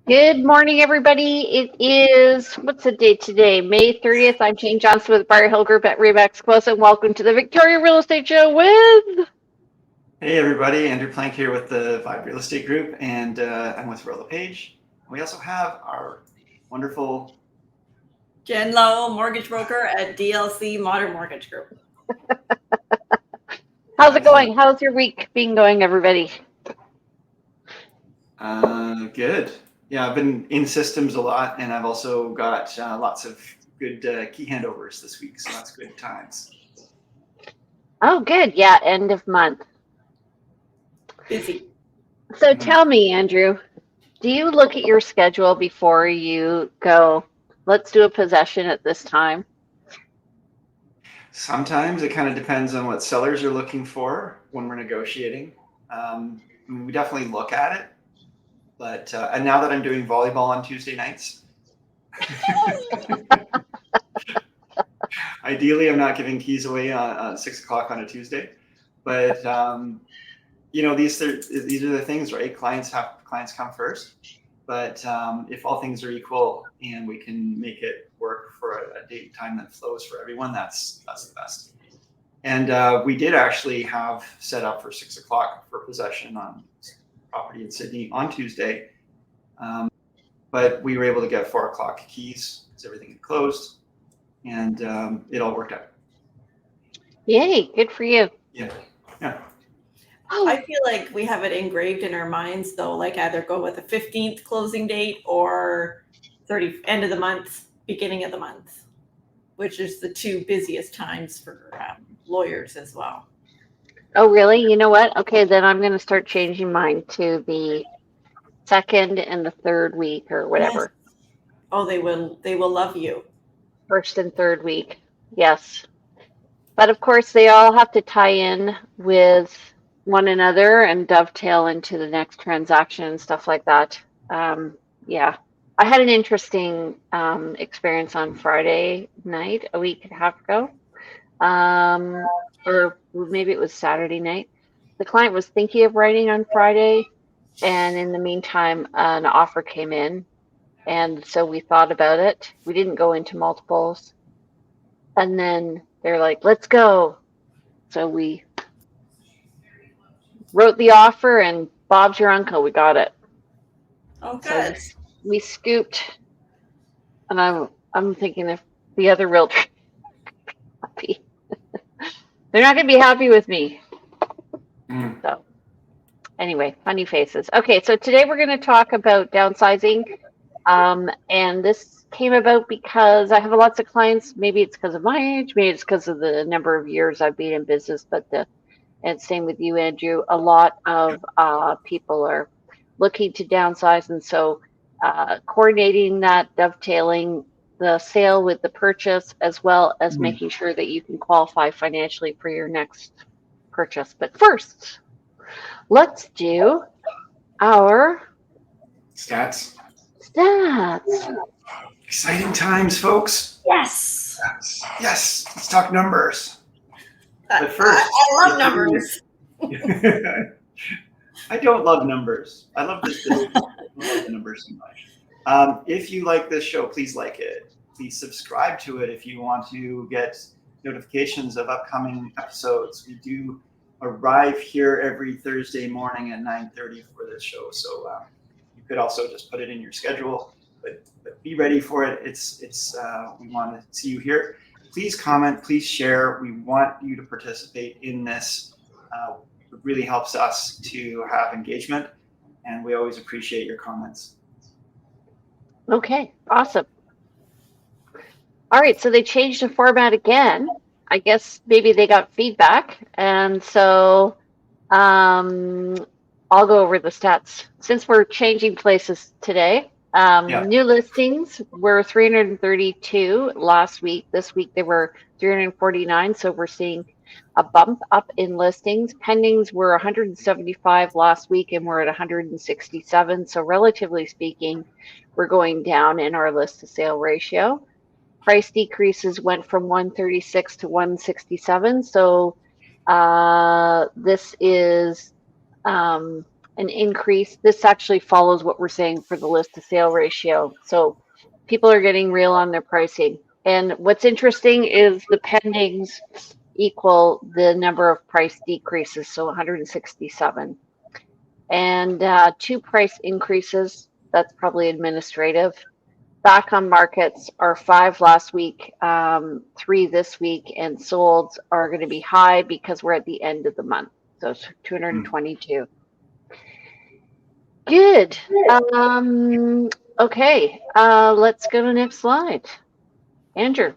Good morning, everybody. It is, what's the date today? May 30th. I'm Jane Johnston with Briar Hill Group at Remax Close, and welcome to the Victoria Real Estate Show with... Hey everybody, Andrew Plank here with the Vibe Real Estate Group, and I'm with Rolla Page. We also have our wonderful Jen Lowe, mortgage broker at DLC Modern Mortgage Group. How's it going? How's your week been going, everybody? Good. Yeah, I've been in systems a lot, and I've also got lots of good key handovers this week, so that's good times. Oh, good. Yeah, end of month. Busy. So tell me, Andrew, do you look at your schedule before you go, let's do a possession at this time? Sometimes it kind of depends on what sellers are looking for when we're negotiating. We definitely look at it, but and now that I'm doing volleyball on Tuesday nights, ideally I'm not giving keys away on 6 o'clock on a Tuesday, but you know, these are the things, right? Clients come first, but if all things are equal and we can make it work for a date and time that flows for everyone, that's the best. And we did actually have set up for 6 o'clock for possession on property in Sydney on Tuesday, but we were able to get 4 o'clock keys because everything had closed, and it all worked out. Yay, good for you. Yeah. Oh. I feel like we have it engraved in our minds, though, like either go with the 15th closing date or end of the month, beginning of the month, which is the two busiest times for lawyers as well. Oh, really? You know what? Okay, then I'm going to start changing mine to the second and the third week or whatever. Yes. Oh, they will love you. First and third week. Yes. But of course, they all have to tie in with one another and dovetail into the next transaction and stuff like that. Yeah. I had an interesting experience on Friday night, a week and a half ago. Or maybe it was Saturday night. The client was thinking of writing on Friday, and in the meantime, an offer came in, and so we thought about it. We didn't go into multiples, and then they're like, "Let's go." So we wrote the offer, and Bob's your uncle. We got it. Oh, good. So we scooped, and I'm thinking if the other realtor happy. They're not going to be happy with me. So anyway, funny faces. Okay, so today we're going to talk about downsizing. And this came about because I have lots of clients. Maybe it's because of my age. Maybe it's because of the number of years I've been in business. And same with you, Andrew. A lot of people are looking to downsize. And so coordinating that, dovetailing the sale with the purchase, as well as making sure that you can qualify financially for your next purchase. But first, let's do our Stats. Exciting times, folks. Yes. Yes. Let's talk numbers. But first, I love numbers. I don't love numbers. I love this business. I don't love the numbers so much. If you like this show, please like it. Please subscribe to it if you want to get notifications of upcoming episodes. We do arrive here every Thursday morning at 9:30 for this show. So you could also just put it in your schedule, but be ready for it. It's we want to see you here. Please comment, please share. We want you to participate in this. It really helps us to have engagement, and we always appreciate your comments. Okay, awesome. All right, so they changed the format again. I guess maybe they got feedback, and so I'll go over the stats. Since we're changing places today, new listings were 332 last week. This week they were 349, so we're seeing a bump up in listings. Pendings were 175 last week, and we're at 167. So relatively speaking, we're going down in our list to sale ratio. Price decreases went from 136 to 167. So this is an increase. This actually follows what we're saying for the list to sale ratio. So people are getting real on their pricing. And what's interesting is the pendings equal the number of price decreases, so 167. And 2 price increases, that's probably administrative. Back on markets are 5 last week, 3 this week, and solds are going to be high because we're at the end of the month. So it's 222. Good. Okay, let's go to the next slide. Andrew.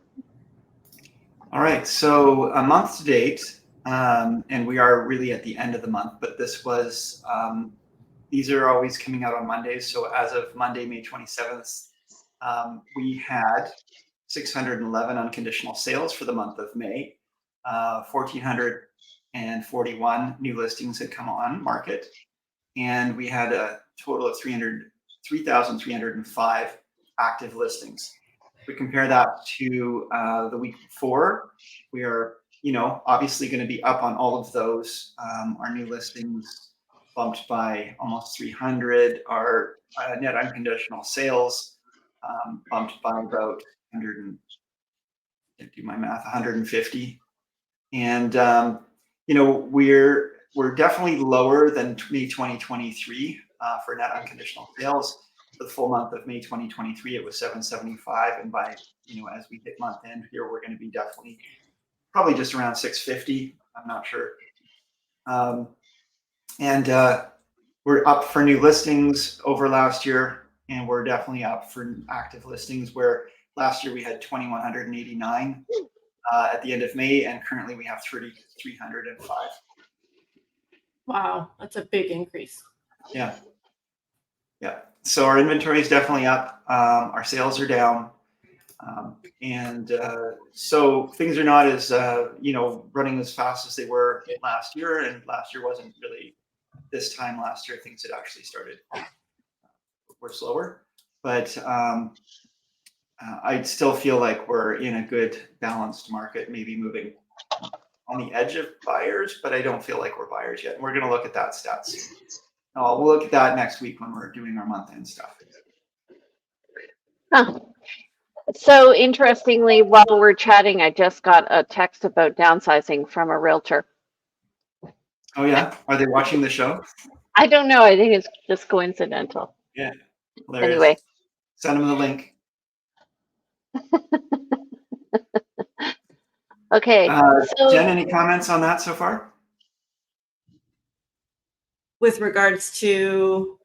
All right, so a month to date, and we are really at the end of the month, but this was, these are always coming out on Mondays. So as of Monday, May 27th, we had 611 unconditional sales for the month of May. 1,441 new listings had come on market, and we had a total of 3,305 active listings. If we compare that to the week before, we are, obviously going to be up on all of those. Our new listings bumped by almost 300. Our net unconditional sales bumped by about 100, can't do my math, 150. And we're definitely lower than May 2023 for net unconditional sales. For the full month of May 2023, it was 775, and by as we hit month end here, we're going to be definitely probably just around 650. I'm not sure. And we're up for new listings over last year, and we're definitely up for active listings, where last year we had 2,189 at the end of May, and currently we have 3,305. Wow, that's a big increase. Yeah. So our inventory is definitely up. Our sales are down. And so things are not as, running as fast as they were last year. And last year wasn't really this time last year. Things had actually started, were slower. But I still feel like we're in a good balanced market, maybe moving on the edge of buyers, but I don't feel like we're buyers yet. And we're going to look at that stats. We'll look at that next week when we're doing our month-end stuff. Huh. So interestingly, while we're chatting, I just got a text about downsizing from a realtor. Oh yeah? Are they watching the show? I don't know. I think it's just coincidental. Yeah. Hilarious. Anyway. Send them the link. Okay. So, Jen, any comments on that so far? With regards to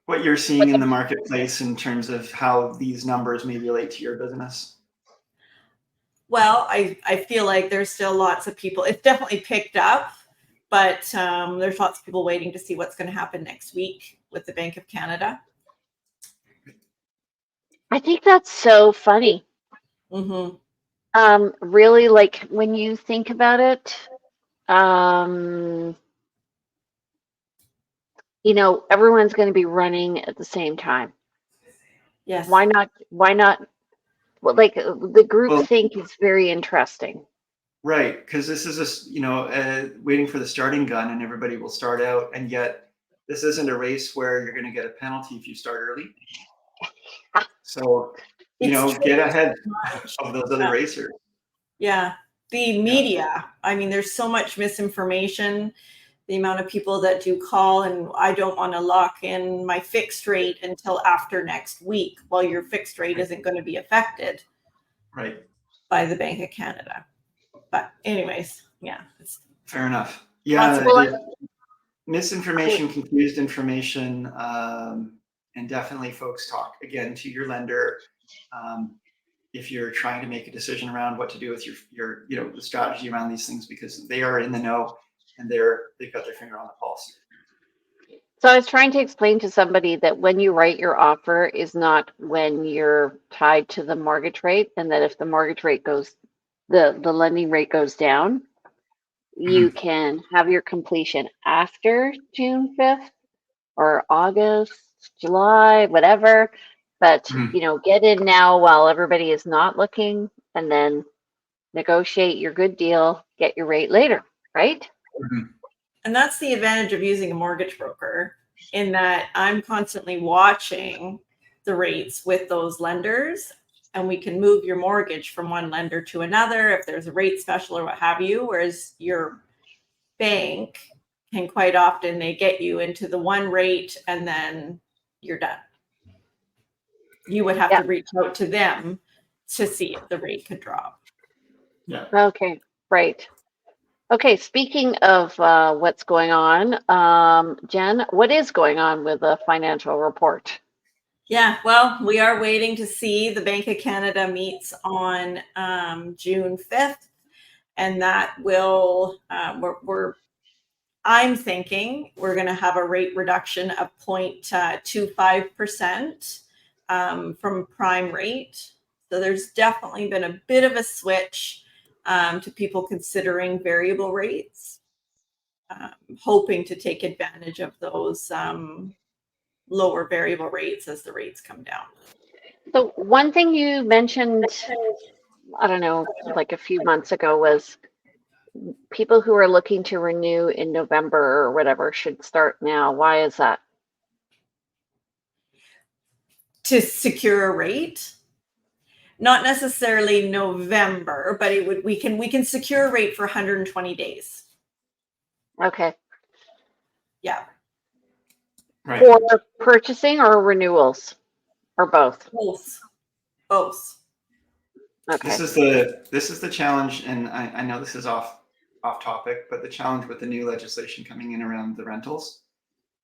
what you're seeing in the marketplace in terms of how these numbers may relate to your business? Well, I feel like there's still lots of people. It's definitely picked up, but there's lots of people waiting to see what's going to happen next week with the Bank of Canada. I think that's so funny. Mm-hmm. Really, like when you think about it, everyone's going to be running at the same time. Yes. Why not? Well, like the group think is very interesting. Right, because this is waiting for the starting gun, and everybody will start out, and yet this isn't a race where you're going to get a penalty if you start early. So get ahead of those other racers. Yeah, the media. I mean, there's so much misinformation. The amount of people that do call, and I don't want to lock in my fixed rate until after next week. Well, your fixed rate isn't going to be affected, right, by the Bank of Canada. But anyways, yeah, it's fair enough. Yeah, misinformation, confused information, and definitely, folks, talk again to your lender if you're trying to make a decision around what to do with your the strategy around these things, because they are in the know. And they've got their finger on the pulse. So I was trying to explain to somebody that when you write your offer is not when you're tied to the mortgage rate, and that if the mortgage rate the lending rate goes down, you can have your completion after June 5th or August, July, whatever. But, get in now while everybody is not looking, and then negotiate your good deal, get your rate later, right? And that's the advantage of using a mortgage broker, in that I'm constantly watching the rates with those lenders, and we can move your mortgage from one lender to another if there's a rate special or what have you. Whereas your bank can quite often, they get you into the one rate and then you're done. You would have to reach out to them to see if the rate could drop. Yeah. Okay, right. Okay, speaking of what's going on, Jen, what is going on with the financial report? Yeah, well, we are waiting to see. The Bank of Canada meets on June 5th, and that will, I'm thinking we're going to have a rate reduction of 0.25% from prime rate. So there's definitely been a bit of a switch to people considering variable rates, hoping to take advantage of those lower variable rates as the rates come down. So one thing you mentioned, I don't know, like a few months ago, was people who are looking to renew in November or whatever should start now. Why is that? To secure a rate, not necessarily November, but we can secure a rate for 120 days. Okay. Yeah. Right. For purchasing or renewals, or both? Both. Okay. This is the challenge, and I know this is off topic, but the challenge with the new legislation coming in around the rentals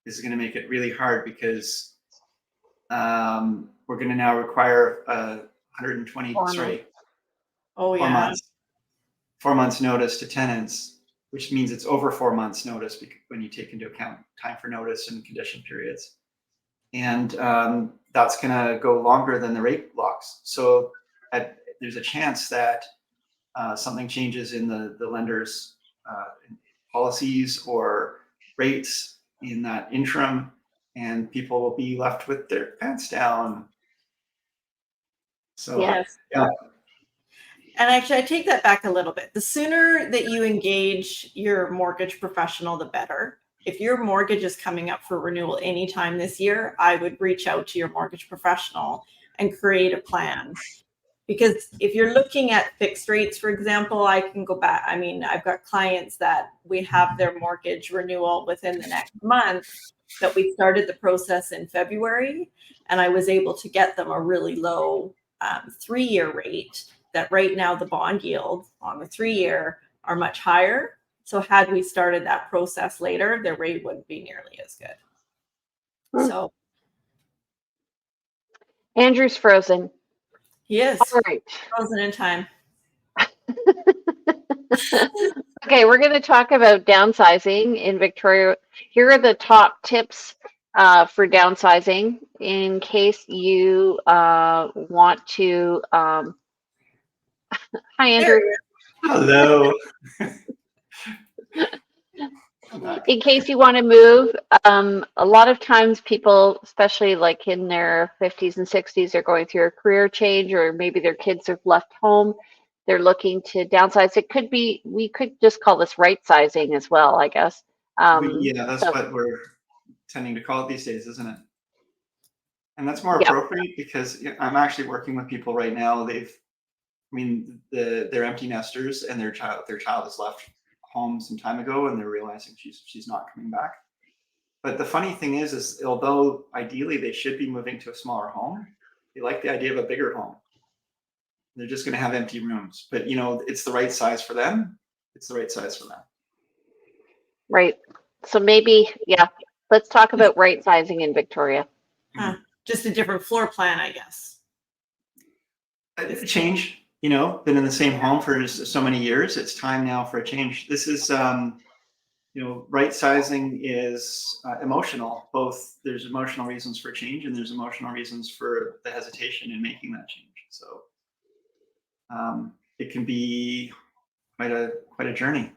is going to make it really hard, because we're going to now require 120 4 months notice to tenants, which means it's over 4 months notice when you take into account time for notice and condition periods, and that's going to go longer than the rate blocks. So there's a chance that something changes in the lenders' policies or rates in that interim, and people will be left with their pants down. So yes. Yeah. And actually, I take that back a little bit. The sooner that you engage your mortgage professional, the better. If your mortgage is coming up for renewal anytime this year, I would reach out to your mortgage professional and create a plan. Because if you're looking at fixed rates, for example, I can go back. I mean, I've got clients that we have their mortgage renewal within the next month, that we started the process in February, and I was able to get them a really low 3-year rate. That right now the bond yield on the 3-year are much higher. So had we started that process later, their rate wouldn't be nearly as good. So Andrew's frozen. he is. All right. Frozen in time. Okay, we're going to talk about downsizing in Victoria. Here are the top tips for downsizing in case you want to. Hi, Andrew. Hello. In case you want to move, a lot of times people, especially like in their 50s and 60s, are going through a career change, or maybe their kids have left home. They're looking to downsize. It could be, we could just call this right sizing as well, I guess. Yeah, that's what we're tending to call it these days, isn't it? And that's more appropriate, because I'm actually working with people right now. They're empty nesters, and their child has left home some time ago, and they're realizing she's not coming back. But the funny thing is although ideally they should be moving to a smaller home, they like the idea of a bigger home. They're just going to have empty rooms, but it's the right size for them. It's the right size for them. Right. So maybe, let's talk about right sizing in Victoria. Just a different floor plan, I guess. A change. Been in the same home for so many years. It's time now for a change. This is, right sizing is emotional. Both there's emotional reasons for change, and there's emotional reasons for the hesitation in making that change. So it can be quite a journey.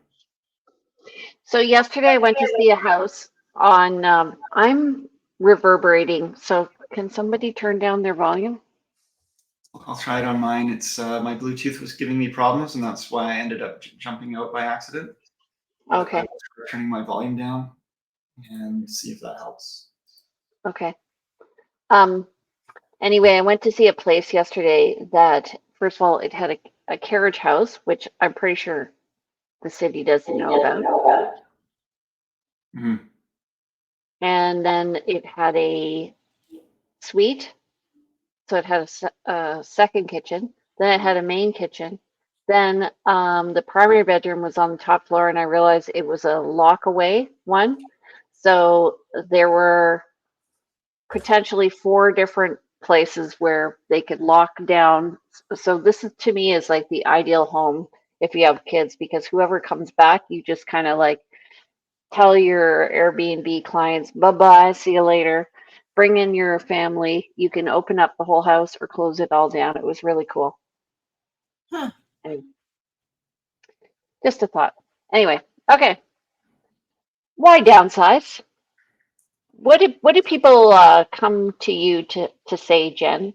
So yesterday I went to see a house on, I'm reverberating. So can somebody turn down their volume? I'll try it on mine. It's my Bluetooth was giving me problems, and that's why I ended up jumping out by accident. Okay. Turning my volume down and see if that helps. Okay. Anyway, I went to see a place yesterday that, first of all, it had a carriage house, which I'm pretty sure the city doesn't know about. Mm-hmm. And then it had a suite. So it had a second kitchen. Then it had a main kitchen. Then the primary bedroom was on the top floor, and I realized it was a lock away one. So there were potentially 4 different places where they could lock down. So this is, to me, is like the ideal home if you have kids, because whoever comes back, you just kind of like tell your Airbnb clients, bye-bye, see you later. Bring in your family. You can open up the whole house or close it all down. It was really cool. Huh. And just a thought. Anyway, okay. Why downsize? What do people come to you to say, Jen?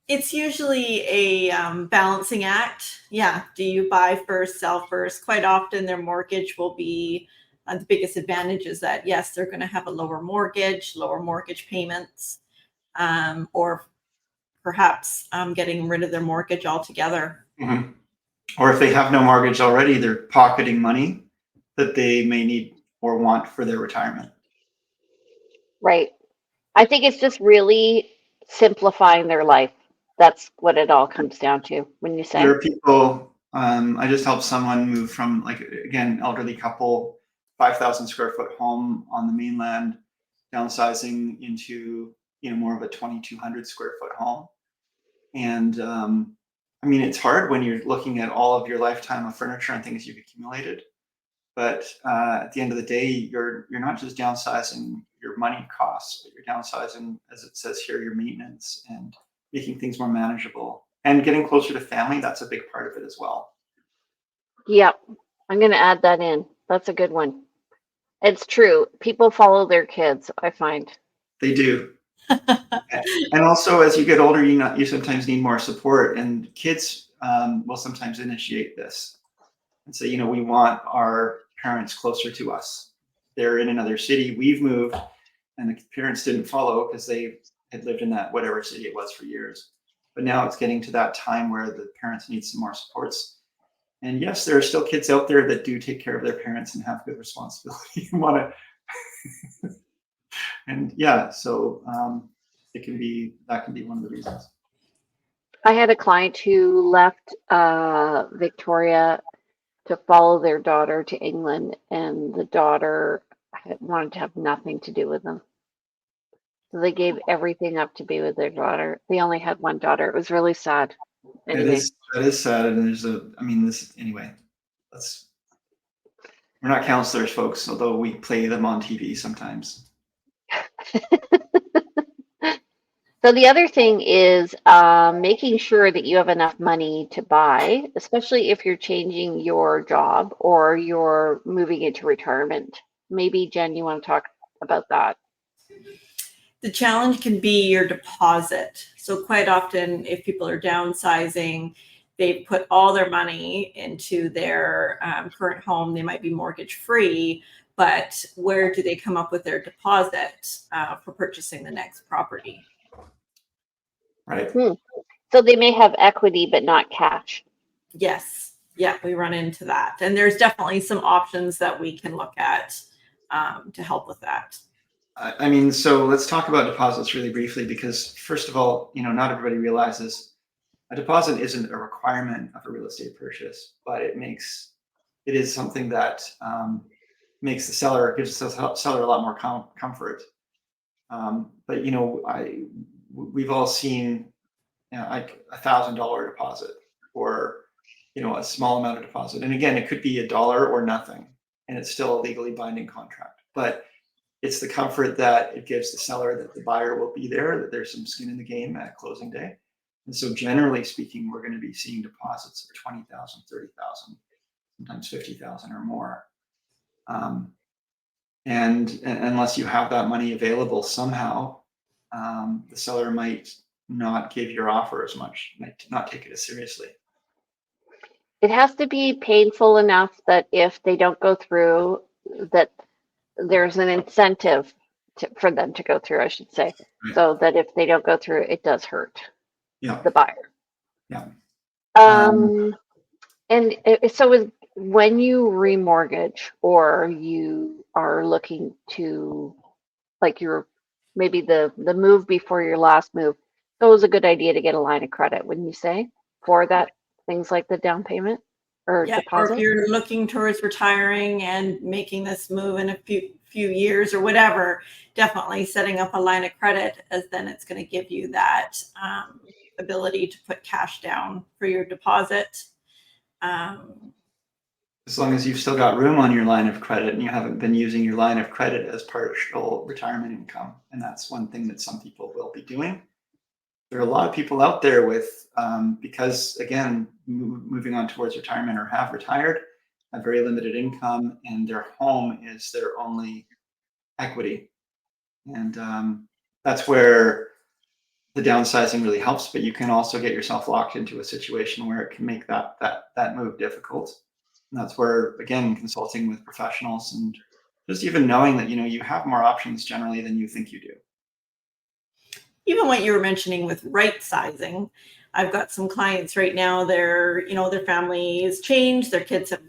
It's usually a balancing act. Yeah. Do you buy first, sell first? Quite often their mortgage will be the biggest advantage is that, yes, they're going to have a lower mortgage payments, or perhaps getting rid of their mortgage altogether. Mm-hmm. Or if they have no mortgage already, they're pocketing money that they may need or want for their retirement. Right. I think it's just really simplifying their life. That's what it all comes down to when you say. There are people, I just helped someone move from, like, again, elderly couple, 5,000 square foot home on the mainland, downsizing into, more of a 2,200 square foot home. And I mean, it's hard when you're looking at all of your lifetime of furniture and things you've accumulated. But at the end of the day, you're not just downsizing your money costs, but you're downsizing, as it says here, your maintenance and making things more manageable and getting closer to family. That's a big part of it as well. Yep. I'm going to add that in. That's a good one. It's true. People follow their kids, I find. They do. And also, as you get older, you sometimes need more support, and kids will sometimes initiate this and say, we want our parents closer to us. They're in another city. We've moved, and the parents didn't follow because they had lived in that whatever city it was for years. But now it's getting to that time where the parents need some more supports. And yes, there are still kids out there that do take care of their parents and have good responsibility and want to. And yeah, so that can be one of the reasons. I had a client who left Victoria to follow their daughter to England, and the daughter wanted to have nothing to do with them. So they gave everything up to be with their daughter. They only had one daughter. It was really sad. Anyway. That is sad. And anyway, we're not counselors, folks, although we play them on TV sometimes. So the other thing is making sure that you have enough money to buy, especially if you're changing your job or you're moving into retirement. Maybe, Jen, you want to talk about that? The challenge can be your deposit. So quite often, if people are downsizing, they put all their money into their current home. They might be mortgage free, but where do they come up with their deposit for purchasing the next property? Right. So they may have equity, but not cash. Yes. Yeah, we run into that. And there's definitely some options that we can look at to help with that. I mean, so let's talk about deposits really briefly, because first of all, not everybody realizes a deposit isn't a requirement of a real estate purchase, but it is something that gives the seller a lot more comfort. But we've all seen like $1,000 deposit or a small amount of deposit, and again, it could be $1 or nothing, and it's still a legally binding contract. But it's the comfort that it gives the seller that the buyer will be there, that there's some skin in the game at closing day. And so generally speaking, we're going to be seeing deposits of $20,000, $30,000, sometimes $50,000 or more. And unless you have that money available somehow, the seller might not give your offer as much, might not take it as seriously. it has to be painful enough that if they don't go through, that there's an incentive for them to go through, I should say. Right. So that if they don't go through, it does hurt Yeah. the buyer. Yeah. And so when you remortgage or you are looking to, like maybe the move before your last move, it was a good idea to get a line of credit, wouldn't you say, for that, things like the down payment or Yeah, deposit? or if you're looking towards retiring and making this move in a few years or whatever, definitely setting up a line of credit, as then it's going to give you that ability to put cash down for your deposit. As long as you've still got room on your line of credit and you haven't been using your line of credit as partial retirement income. And that's one thing that some people will be doing. There are a lot of people out there with, because again, moving on towards retirement or have retired, have very limited income, and their home is their only equity. And that's where the downsizing really helps, but you can also get yourself locked into a situation where it can make that move difficult. And that's where, again, consulting with professionals and just even knowing that, you have more options generally than you think you do. Even what you were mentioning with right sizing, I've got some clients right now, their family has changed, their kids have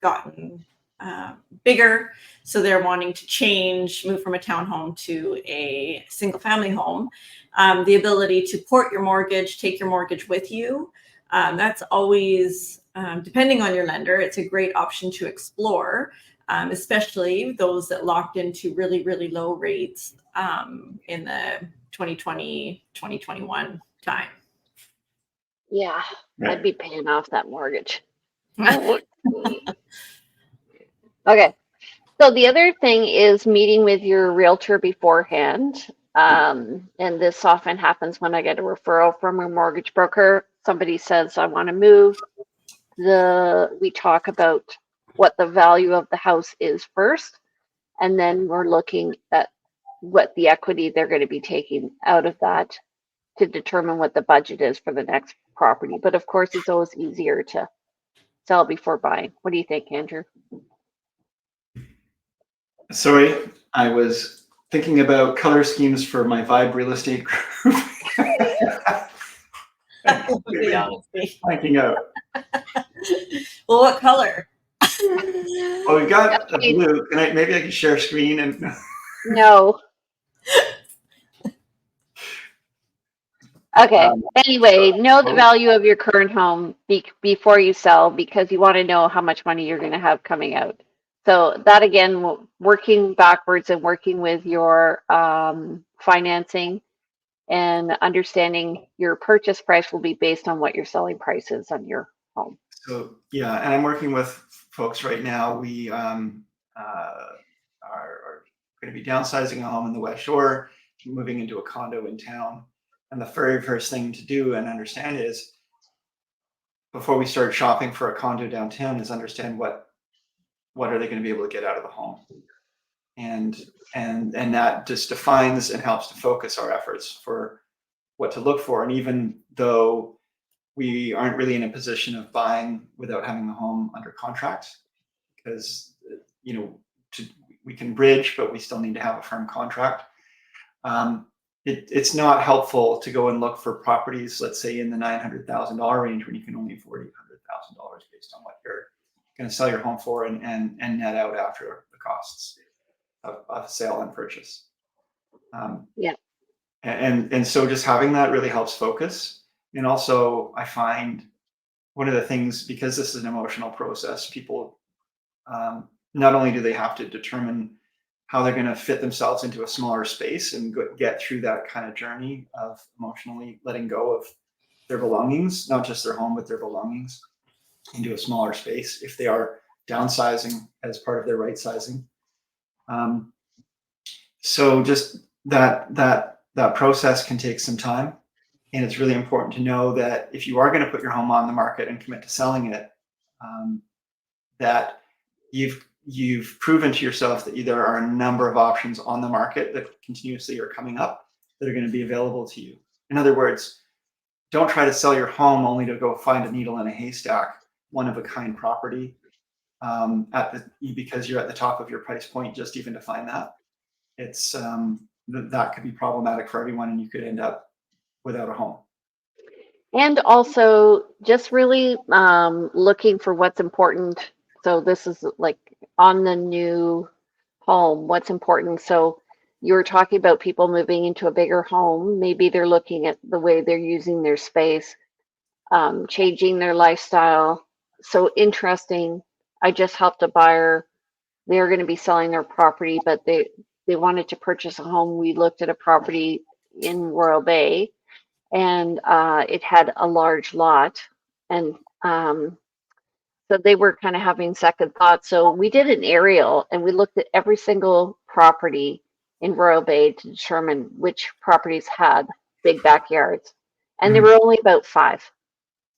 gotten bigger, so they're wanting to move from a townhome to a single family home. The ability to port your mortgage, take your mortgage with you, that's always, depending on your lender, it's a great option to explore, especially those that locked into really, really low rates in the 2020, 2021 time. Yeah, Right. I'd be paying off that mortgage. Okay. So the other thing is meeting with your realtor beforehand. And this often happens when I get a referral from a mortgage broker. Somebody says, I want to move. We talk about what the value of the house is first. And then we're looking at what the equity they're going to be taking out of that to determine what the budget is for the next property. But of course, it's always easier to sell before buying. What do you think, Andrew? Sorry, I was thinking about color schemes for my Vibe real estate group. Blanking out. Well, what color? Oh, we got a blue. Maybe I can share screen and. No. Okay. Anyway, know the value of your current home before you sell, because you want to know how much money you're going to have coming out. So that, again, working backwards and working with your financing and understanding your purchase price will be based on what your selling price is on your home. So yeah, and I'm working with folks right now. We are going to be downsizing a home in the West Shore, moving into a condo in town. And the very first thing to do and understand is, before we start shopping for a condo downtown, is understand what are they going to be able to get out of the home, and that just defines and helps to focus our efforts for what to look for. And even though we aren't really in a position of buying without having the home under contract, because we can bridge, but we still need to have a firm contract. It's not helpful to go and look for properties, let's say in the $900,000 range, when you can only afford $800,000 based on what you're going to sell your home for and net out after the costs of sale and purchase. Yeah. And so just having that really helps focus. And also, I find one of the things, because this is an emotional process, people, not only do they have to determine how they're going to fit themselves into a smaller space and get through that kind of journey of emotionally letting go of their belongings, not just their home, but their belongings, into a smaller space if they are downsizing as part of their right sizing. So just that process can take some time. And it's really important to know that if you are going to put your home on the market and commit to selling it, that you've proven to yourself that there are a number of options on the market that continuously are coming up that are going to be available to you. In other words, don't try to sell your home only to go find a needle in a haystack, one of a kind property because you're at the top of your price point. Just even to find that, it's that could be problematic for everyone, and you could end up without a home. And also just really looking for what's important. So this is like on the new home, what's important. So you were talking about people moving into a bigger home. Maybe they're looking at the way they're using their space, changing their lifestyle. So interesting. I just helped a buyer. They're going to be selling their property, but they wanted to purchase a home. We looked at a property in Royal Bay, and it had a large lot, and so they were kind of having second thoughts. So we did an aerial, and we looked at every single property in Royal Bay to determine which properties had big backyards, and there were only about 5.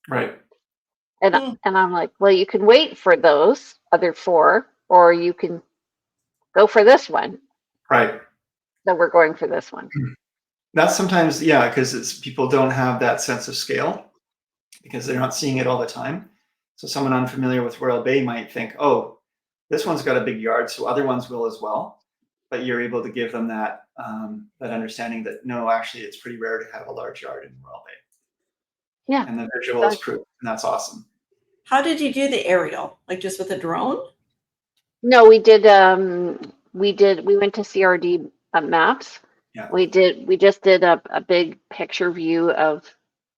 Right. And I'm like, well, you can wait for those other 4, or you can go for this one. Right. So we're going for this one. That's sometimes, yeah, because it's people don't have that sense of scale because they're not seeing it all the time. So someone unfamiliar with Royal Bay might think, oh, this one's got a big yard, so other ones will as well. But you're able to give them that that understanding that no, actually, it's pretty rare to have a large yard in Royal Bay. Yeah. And the visual is proof, and that's awesome. How did you do the aerial? Like just with a drone? No, we did. We went to CRD maps. Yeah. We just did a big picture view of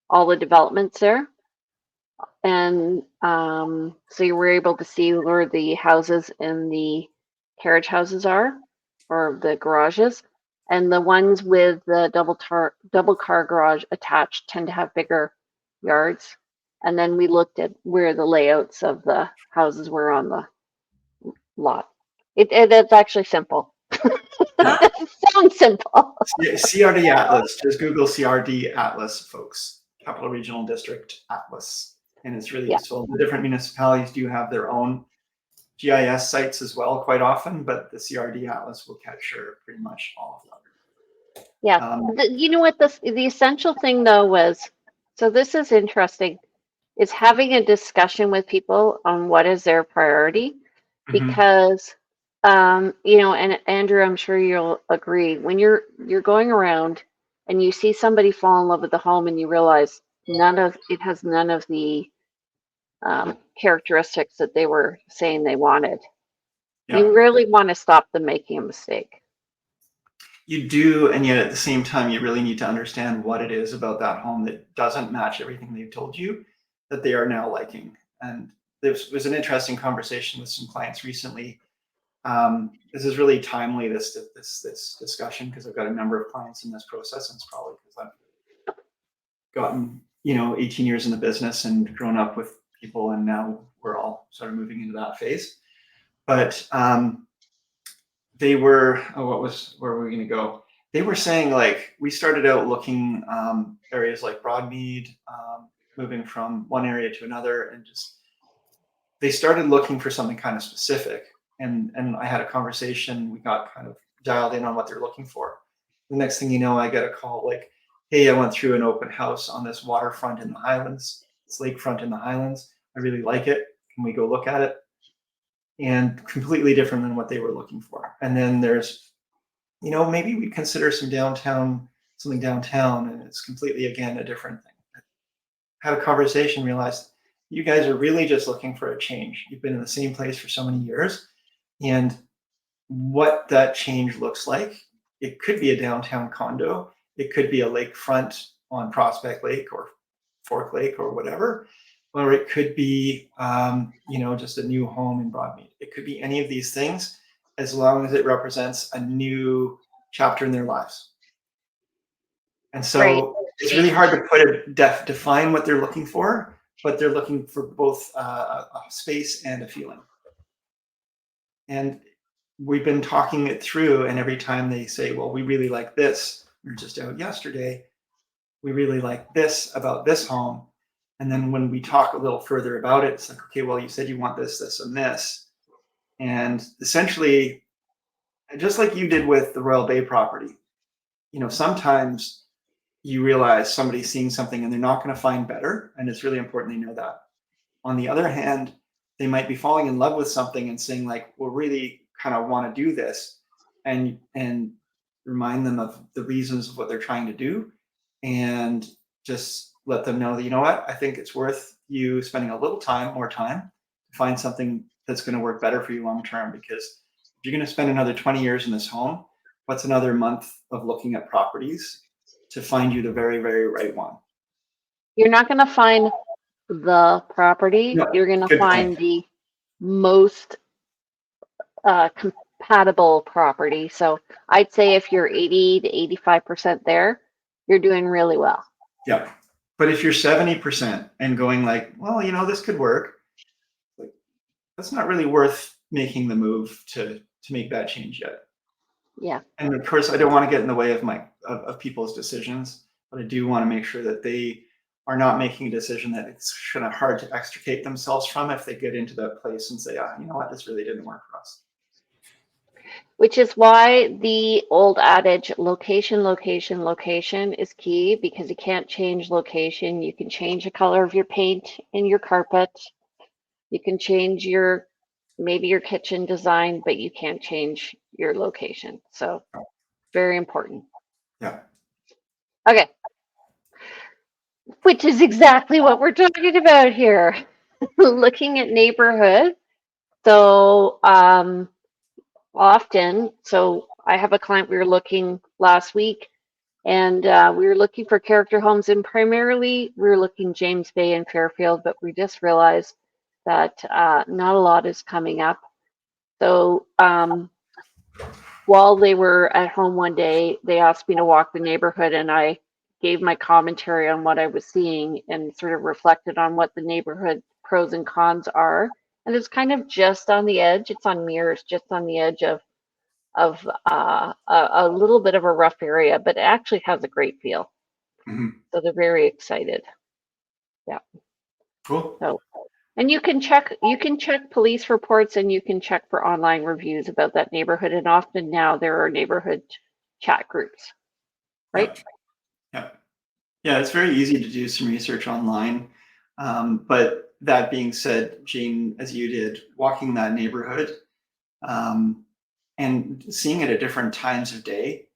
all the developments there. And so you were able to see where the houses and the carriage houses are, or the garages. And the ones with the double car garage attached tend to have bigger yards. And then we looked at where the layouts of the houses were on the lot. It's actually simple. It sounds simple. CRD Atlas. Just Google CRD Atlas, folks. Capital Regional District Atlas. And it's really useful. The different municipalities do have their own GIS sites as well quite often, but the CRD Atlas will capture pretty much all of them. Yeah. You know what the essential thing though was, so this is interesting, is having a discussion with people on what is their priority, because you know, and Andrew, I'm sure you'll agree, when you're going around and you see somebody fall in love with the home and you realize it has none of the characteristics that they were saying they wanted. Yeah. You really want to stop them making a mistake. You do, and yet at the same time, you really need to understand what it is about that home that doesn't match everything they've told you that they are now liking. And there was an interesting conversation with some clients recently. This is really timely, this discussion, because I've got a number of clients in this process, and it's probably because I've gotten 18 years in the business and grown up with people, and now we're all sort of moving into that phase. But they were, where were we going to go? They were saying, like, we started out looking areas like Broadmead, moving from one area to another, and just they started looking for something kind of specific. And I had a conversation. We got kind of dialed in on what they're looking for. The next thing you know, I get a call like, hey, I went through an open house on this waterfront in the Highlands. It's lakefront in the Highlands. I really like it. Can we go look at it? And completely different than what they were looking for. And then there's, maybe we consider something downtown, and it's completely, again, a different thing. I had a conversation, realized you guys are really just looking for a change. You've been in the same place for so many years. And what that change looks like, it could be a downtown condo. It could be a lakefront on Prospect Lake or Fork Lake or whatever. Or it could be, just a new home in Broadmead. It could be any of these things, as long as it represents a new chapter in their lives. And so it's really hard to define what they're looking for, but they're looking for both a space and a feeling. And we've been talking it through, and every time they say, well, we really like this, we were just out yesterday, we really like this about this home. And then when we talk a little further about it, it's like, okay, well, you said you want this, this, and this. And essentially, just like you did with the Royal Bay property, sometimes you realize somebody's seeing something and they're not going to find better. And it's really important they know that. On the other hand, they might be falling in love with something and saying like, well, really kind of want to do this, and remind them of the reasons of what they're trying to do, and just let them know that, you know what, I think it's worth you spending a little more time to find something that's going to work better for you long term. Because if you're going to spend another 20 years in this home, what's another month of looking at properties to find you the very, very right one? You're not going to find the property. No, You're going to good find point. the most compatible property. So I'd say if you're 80 to 85% there, you're doing really well. Yeah. But if you're 70% and going like, well, you know, this could work, like, that's not really worth making the move to make that change yet. Yeah. And of course, I don't want to get in the way of of people's decisions, but I do want to make sure that they are not making a decision that it's kind of hard to extricate themselves from if they get into that place and say, you know what, this really didn't work for us. Which is why the old adage, location, location, location, is key, because you can't change location. You can change the color of your paint and your carpet. You can change maybe your kitchen design, but you can't change your location. So very important. Yeah. Okay. Which is exactly what we're talking about here. Looking at neighborhood. So often, so I have a client, we were looking last week, and we were looking for character homes, and primarily we were looking James Bay and Fairfield, but we just realized that not a lot is coming up. So while they were at home one day, they asked me to walk the neighborhood, and I gave my commentary on what I was seeing and sort of reflected on what the neighborhood pros and cons are. And it's kind of just on the edge. It's on mirrors, just on the edge of a little bit of a rough area, but it actually has a great feel. Mm-hmm. So they're very excited. Yeah. Cool. So, and you can check police reports, and you can check for online reviews about that neighborhood. And often now there are neighborhood chat groups, right? Yeah, it's very easy to do some research online. But that being said, Jane, as you did, walking that neighborhood and seeing it at different times of day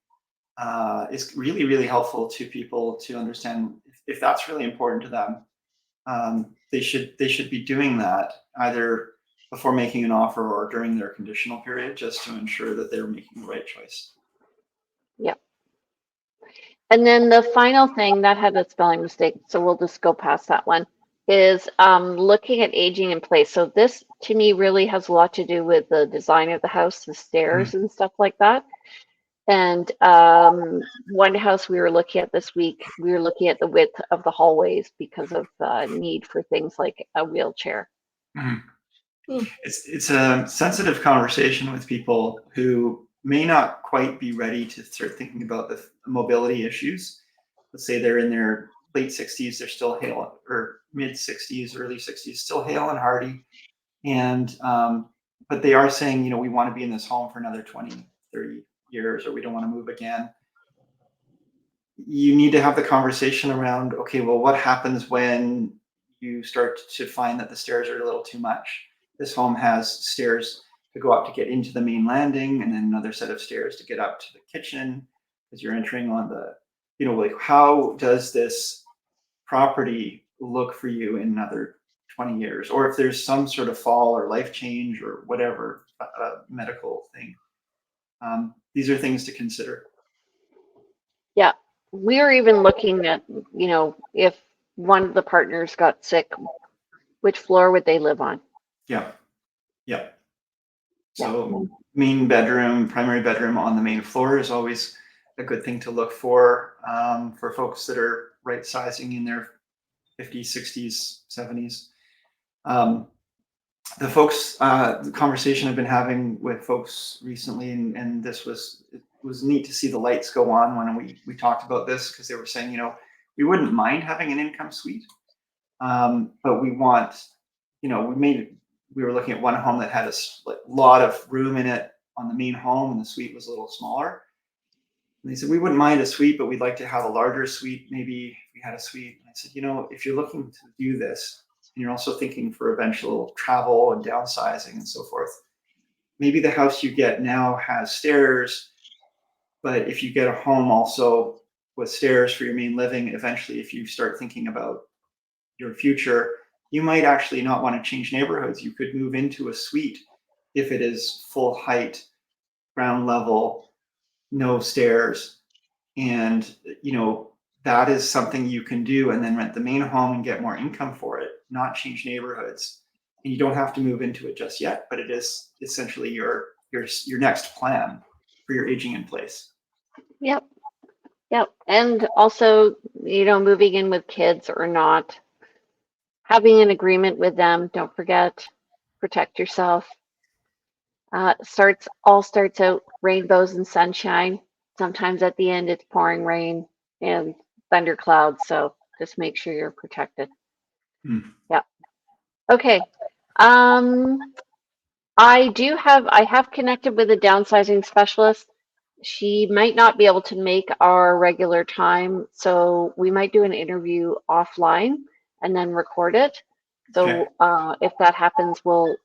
is really, really helpful to people to understand if that's really important to them. They should be doing that either before making an offer or during their conditional period, just to ensure that they're making the right choice. Yep. And then the final thing that had a spelling mistake, so we'll just go past that one, is looking at aging in place. So this, to me, really has a lot to do with the design of the house, the stairs and stuff like that. And one house we were looking at this week, we were looking at the width of the hallways because of the need for things like a wheelchair. Mm-hmm. It's a sensitive conversation with people who may not quite be ready to start thinking about the mobility issues. Let's say they're in their late 60s, they're still hale, or mid 60s, early 60s, still hale and hearty. And, but they are saying, you know, we want to be in this home for another 20, 30 years, or we don't want to move again. You need to have the conversation around, okay, well, what happens when you start to find that the stairs are a little too much? This home has stairs to go up to get into the main landing, and then another set of stairs to get up to the kitchen as you're entering on the, you know, like, how does this property look for you in another 20 years? Or if there's some sort of fall or life change or whatever, medical thing. These are things to consider. Yeah. We were even looking at, you know, if one of the partners got sick, which floor would they live on? Yeah. So main bedroom, primary bedroom on the main floor is always a good thing to look for folks that are right sizing in their 50s, 60s, 70s. The conversation I've been having with folks recently, and it was neat to see the lights go on when we talked about this, because they were saying, you know, we wouldn't mind having an income suite, but we want, you know, we were looking at one home that had a lot of room in it on the main home, and the suite was a little smaller. And they said, we wouldn't mind a suite, but we'd like to have a larger suite. Maybe if we had a suite. And I said, if you're looking to do this, and you're also thinking for eventual travel and downsizing and so forth, maybe the house you get now has stairs, but if you get a home also with stairs for your main living, eventually, if you start thinking about your future, you might actually not want to change neighborhoods. You could move into a suite if it is full height, ground level, no stairs. And, that is something you can do and then rent the main home and get more income for it, not change neighborhoods. And you don't have to move into it just yet, but it is essentially your next plan for your aging in place. Yep. And also, moving in with kids or not, having an agreement with them. Don't forget, protect yourself. Starts out rainbows and sunshine. Sometimes at the end it's pouring rain and thunderclouds. So just make sure you're protected. Yeah. Okay. I have connected with a downsizing specialist. She might not be able to make our regular time, so we might do an interview offline and then record it. So Okay. if that happens, we'll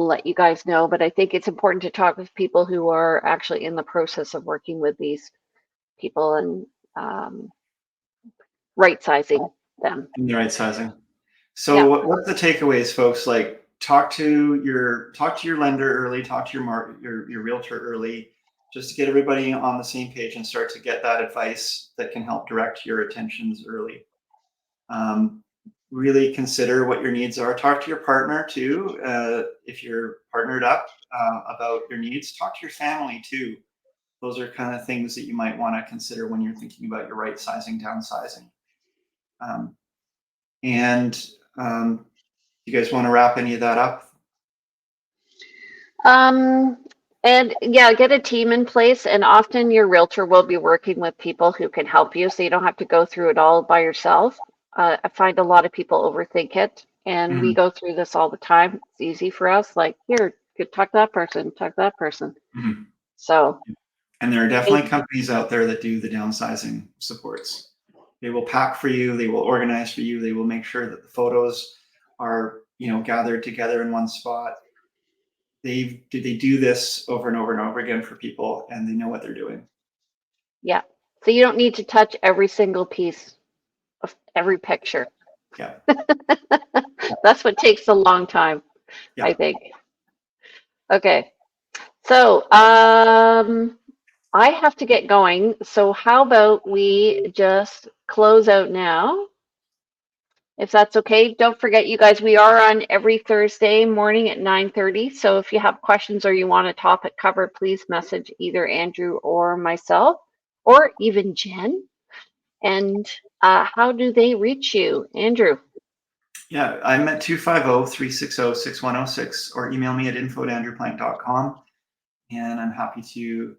let you guys know. But I think it's important to talk with people who are actually in the process of working with these people and right-sizing them. And the right sizing. So what's the takeaways, folks? Like, talk to your lender early, talk to your realtor early, just to get everybody on the same page and start to get that advice that can help direct your attentions early. Really consider what your needs are. Talk to your partner too. If you're partnered up, about your needs, talk to your family too. Those are kind of things that you might want to consider when you're thinking about your right sizing, downsizing. You guys want to wrap any of that up? And get a team in place, and often your realtor will be working with people who can help you, so you don't have to go through it all by yourself. I find a lot of people overthink it, and we go through this all the time. It's easy for us, like, here, talk to that person, talk to that person. So, and there are definitely companies out there that do the downsizing supports. They will pack for you, they will organize for you, they will make sure that the photos are gathered together in one spot. They do this over and over and over again for people, and they know what they're doing. Yeah, so you don't need to touch every single piece of every picture. Yeah. That's what takes a long time, I think. Okay, so I have to get going, so how about we just close out now, if that's okay. Don't forget, you guys, we are on every Thursday morning at 9:30, so if you have questions or you want a topic covered, please message either Andrew or myself, or even Jen. And how do they reach you, Andrew? Yeah, I'm at 250-360-6106, or email me at info@andrewplank.com, and I'm happy to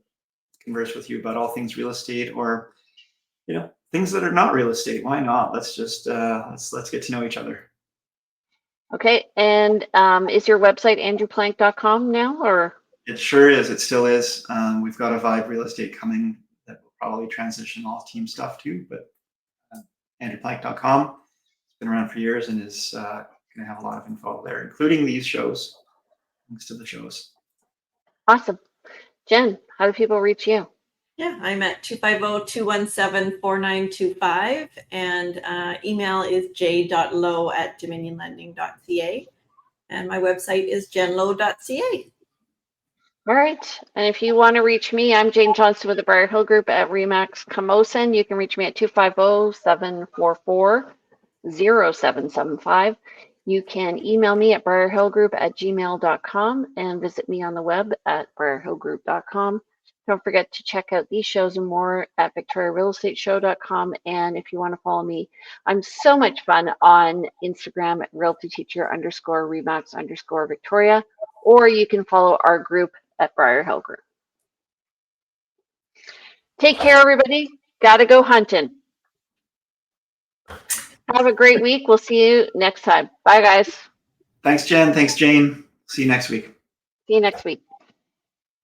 converse with you about all things real estate, or things that are not real estate. Why not? Let's just let's get to know each other. Okay, and is your website andrewplank.com now, or? It sure is. It still is. We've got a Vibe Real Estate coming that will probably transition all team stuff too, but andrewplank.com. It's been around for years and is going to have a lot of info there, including these shows, links to the shows. Awesome. Jen, how do people reach you? Yeah, I'm at 250-217-4925, and email is j.low@dominionlending.ca, and my website is jenlow.ca. All right, and if you want to reach me, I'm Jane Johnston with the Briar Hill Group at Remax Camosun. You can reach me at 250-744-0775. You can email me at briarhillgroup@gmail.com and visit me on the web at briarhillgroup.com. Don't forget to check out these shows and more at victoriarealestateshow.com. And if you want to follow me, I'm so much fun on Instagram at realtyteacher_remax_Victoria, or you can follow our group at Briar Hill Group. Take care, everybody. Gotta go hunting. Have a great week. We'll see you next time. Bye, guys. Thanks, Jen. Thanks, Jane. See you next week. See you next week.